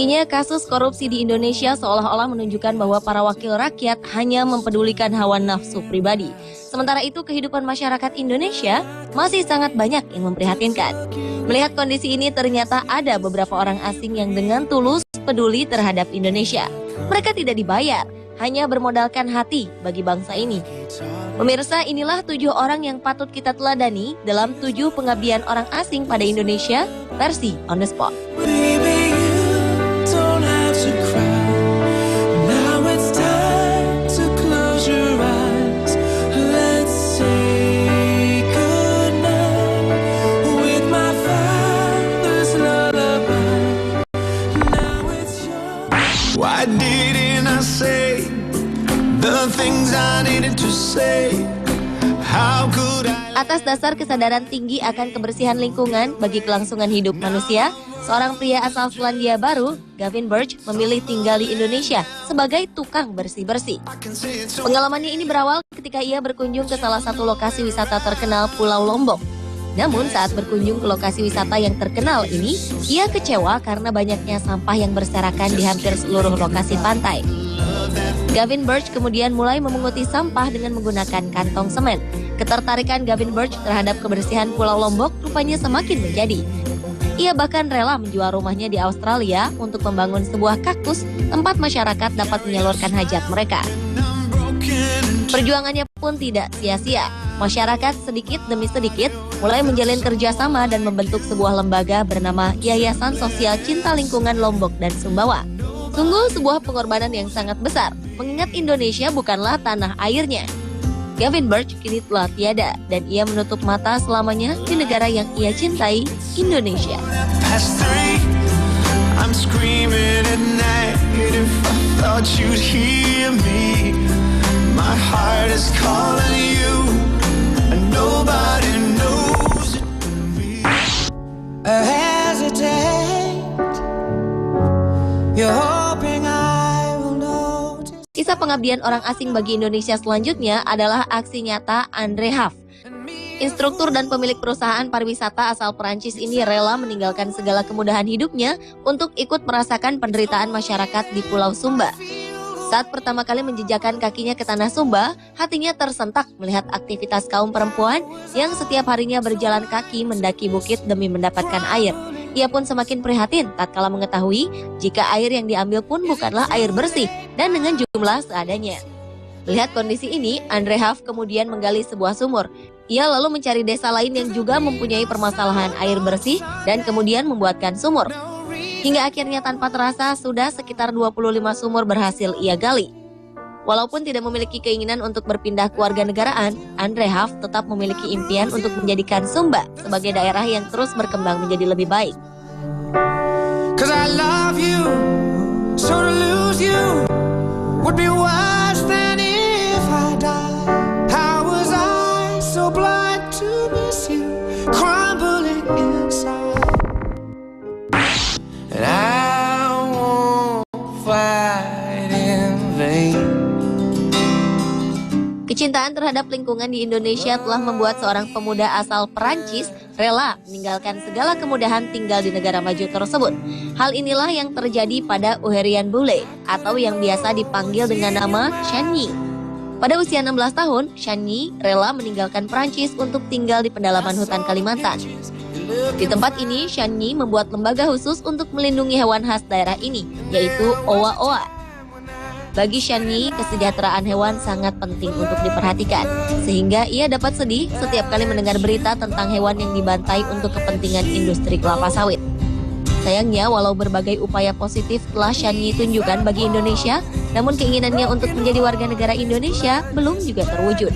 Tingginya kasus korupsi di Indonesia seolah-olah menunjukkan bahwa para wakil rakyat hanya mempedulikan hawa nafsu pribadi. Sementara itu kehidupan masyarakat Indonesia masih sangat banyak yang memprihatinkan. Melihat kondisi ini ternyata ada beberapa orang asing yang dengan tulus peduli terhadap Indonesia. Mereka tidak dibayar, hanya bermodalkan hati bagi bangsa ini. Pemirsa, inilah 7 orang yang patut kita teladani dalam 7 pengabdian orang asing pada Indonesia versi On The Spot. Why didn't I say the things I needed to say? How could I... Atas dasar kesadaran tinggi akan kebersihan lingkungan bagi kelangsungan hidup manusia, seorang pria asal Selandia Baru, Gavin Birch, memilih tinggal di Indonesia sebagai tukang bersih-bersih. Pengalamannya ini berawal ketika ia berkunjung ke salah satu lokasi wisata terkenal Pulau Lombok. Namun saat berkunjung ke lokasi wisata yang terkenal ini, ia kecewa karena banyaknya sampah yang berserakan di hampir seluruh lokasi pantai. Gavin Birch kemudian mulai memunguti sampah dengan menggunakan kantong semen. Ketertarikan Gavin Birch terhadap kebersihan Pulau Lombok rupanya semakin menjadi. Ia bahkan rela menjual rumahnya di Australia untuk membangun sebuah kaktus tempat masyarakat dapat menyalurkan hajat mereka. Perjuangannya pun tidak sia-sia. Masyarakat sedikit demi sedikit mulai menjalin kerjasama dan membentuk sebuah lembaga bernama Yayasan Sosial Cinta Lingkungan Lombok dan Sumbawa. Sungguh sebuah pengorbanan yang sangat besar, mengingat Indonesia bukanlah tanah airnya. Gavin Birch kini telah tiada dan ia menutup mata selamanya di negara yang ia cintai, Indonesia. Kisah pengabdian orang asing bagi Indonesia selanjutnya adalah aksi nyata Andre Haff. Instruktur dan pemilik perusahaan pariwisata asal Perancis ini rela meninggalkan segala kemudahan hidupnya untuk ikut merasakan penderitaan masyarakat di Pulau Sumba. Saat pertama kali menjejakkan kakinya ke tanah Sumba, hatinya tersentak melihat aktivitas kaum perempuan yang setiap harinya berjalan kaki mendaki bukit demi mendapatkan air. Ia pun semakin prihatin tatkala mengetahui jika air yang diambil pun bukanlah air bersih dan dengan jumlah seadanya. Melihat kondisi ini, Andre Haff kemudian menggali sebuah sumur. Ia lalu mencari desa lain yang juga mempunyai permasalahan air bersih dan kemudian membuatkan sumur. Hingga akhirnya tanpa terasa sudah sekitar 25 sumur berhasil ia gali. Walaupun tidak memiliki keinginan untuk berpindah kewarganegaraan, Andre Haff tetap memiliki impian untuk menjadikan Sumba sebagai daerah yang terus berkembang menjadi lebih baik. Kecintaan terhadap lingkungan di Indonesia telah membuat seorang pemuda asal Perancis rela meninggalkan segala kemudahan tinggal di negara maju tersebut. Hal inilah yang terjadi pada Uherian Bule atau yang biasa dipanggil dengan nama Shanyi. Pada usia 16 tahun, Shanyi rela meninggalkan Perancis untuk tinggal di pedalaman hutan Kalimantan. Di tempat ini, Shanyi membuat lembaga khusus untuk melindungi hewan khas daerah ini, yaitu owa-owa. Bagi Shanyi, kesejahteraan hewan sangat penting untuk diperhatikan, sehingga ia dapat sedih setiap kali mendengar berita tentang hewan yang dibantai untuk kepentingan industri kelapa sawit. Sayangnya, walau berbagai upaya positif telah Shanyi tunjukkan bagi Indonesia, namun keinginannya untuk menjadi warga negara Indonesia belum juga terwujud.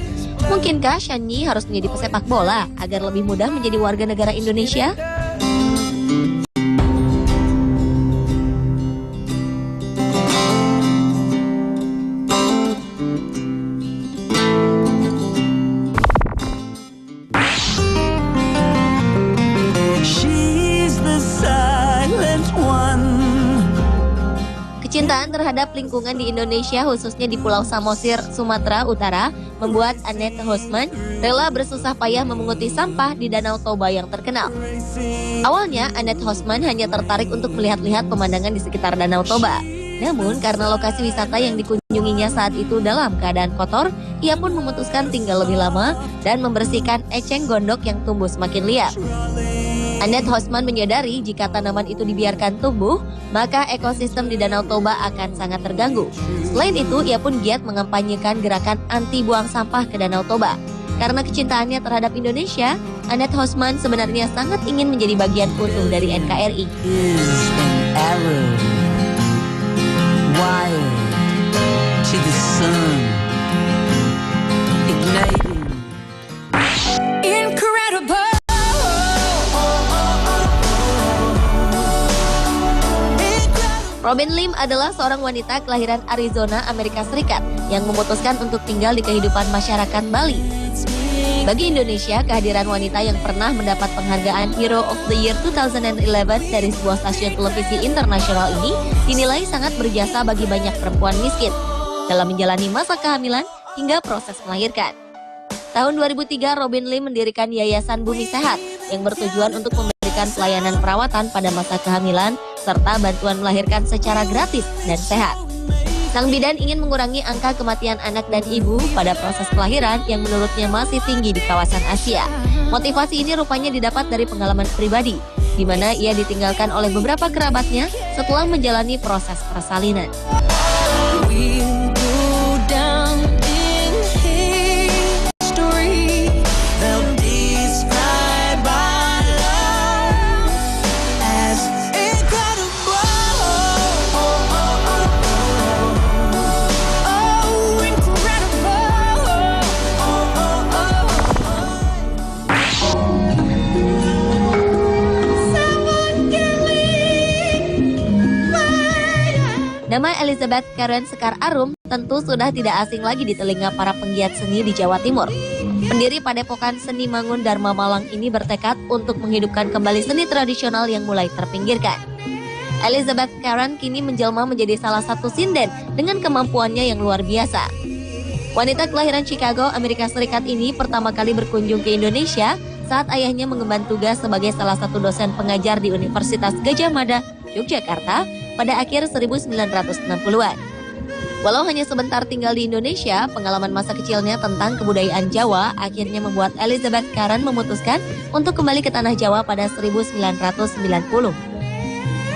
Mungkinkah Shanyi harus menjadi pesepak bola agar lebih mudah menjadi warga negara Indonesia? Kecintaan terhadap lingkungan di Indonesia, khususnya di Pulau Samosir, Sumatera Utara, membuat Annette Hosman rela bersusah payah memunguti sampah di Danau Toba yang terkenal. Awalnya, Annette Hosman hanya tertarik untuk melihat-lihat pemandangan di sekitar Danau Toba. Namun, karena lokasi wisata yang dikunjunginya saat itu dalam keadaan kotor, ia pun memutuskan tinggal lebih lama dan membersihkan eceng gondok yang tumbuh semakin liar. Annette Hosman menyadari jika tanaman itu dibiarkan tumbuh, maka ekosistem di Danau Toba akan sangat terganggu. Selain itu, ia pun giat mengampanyekan gerakan anti buang sampah ke Danau Toba. Karena kecintaannya terhadap Indonesia, Annette Hosman sebenarnya sangat ingin menjadi bagian utuh dari NKRI. Wired to the sun, igniting. Incredible. Robin Lim adalah seorang wanita kelahiran Arizona, Amerika Serikat yang memutuskan untuk tinggal di kehidupan masyarakat Bali. Bagi Indonesia, kehadiran wanita yang pernah mendapat penghargaan Hero of the Year 2011 dari sebuah stasiun televisi internasional ini dinilai sangat berjasa bagi banyak perempuan miskin dalam menjalani masa kehamilan hingga proses melahirkan. Tahun 2003, Robin Lim mendirikan Yayasan Bumi Sehat yang bertujuan untuk memberikan pelayanan perawatan pada masa kehamilan serta bantuan melahirkan secara gratis dan sehat. Sang bidan ingin mengurangi angka kematian anak dan ibu pada proses kelahiran yang menurutnya masih tinggi di kawasan Asia. Motivasi ini rupanya didapat dari pengalaman pribadi, di mana ia ditinggalkan oleh beberapa kerabatnya setelah menjalani proses persalinan. Nama Elizabeth Karen Sekar Arum tentu sudah tidak asing lagi di telinga para penggiat seni di Jawa Timur. Pendiri Padepokan Seni Mangun Dharma Malang ini bertekad untuk menghidupkan kembali seni tradisional yang mulai terpinggirkan. Elizabeth Karen kini menjelma menjadi salah satu sinden dengan kemampuannya yang luar biasa. Wanita kelahiran Chicago, Amerika Serikat ini pertama kali berkunjung ke Indonesia saat ayahnya mengemban tugas sebagai salah satu dosen pengajar di Universitas Gadjah Mada, Yogyakarta pada akhir 1960-an. Walau hanya sebentar tinggal di Indonesia, pengalaman masa kecilnya tentang kebudayaan Jawa akhirnya membuat Elizabeth Karen memutuskan untuk kembali ke tanah Jawa pada 1990.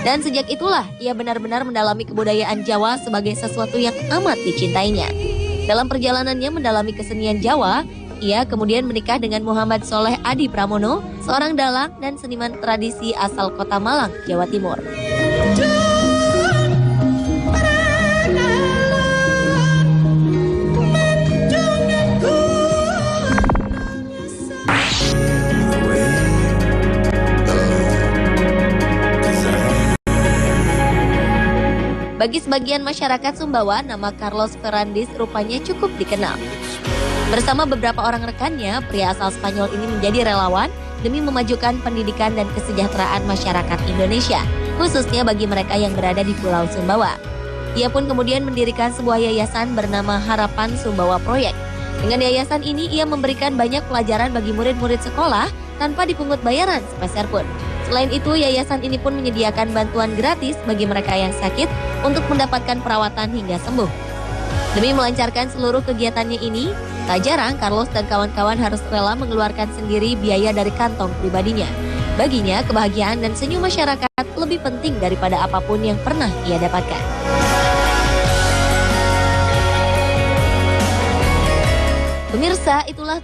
Dan sejak itulah ia benar-benar mendalami kebudayaan Jawa sebagai sesuatu yang amat dicintainya. Dalam perjalanannya mendalami kesenian Jawa, ia kemudian menikah dengan Muhammad Soleh Adi Pramono, seorang dalang dan seniman tradisi asal Kota Malang, Jawa Timur. Bagi sebagian masyarakat Sumbawa, nama Carlos Ferrandis rupanya cukup dikenal. Bersama beberapa orang rekannya, pria asal Spanyol ini menjadi relawan demi memajukan pendidikan dan kesejahteraan masyarakat Indonesia, khususnya bagi mereka yang berada di Pulau Sumbawa. Ia pun kemudian mendirikan sebuah yayasan bernama Harapan Sumbawa Proyek. Dengan yayasan ini, ia memberikan banyak pelajaran bagi murid-murid sekolah tanpa dipungut bayaran sepeser pun. Selain itu, yayasan ini pun menyediakan bantuan gratis bagi mereka yang sakit untuk mendapatkan perawatan hingga sembuh. Demi melancarkan seluruh kegiatannya ini, tak jarang Carlos dan kawan-kawan harus rela mengeluarkan sendiri biaya dari kantong pribadinya. Baginya, kebahagiaan dan senyum masyarakat lebih penting daripada apapun yang pernah ia dapatkan. Pemirsa, itulah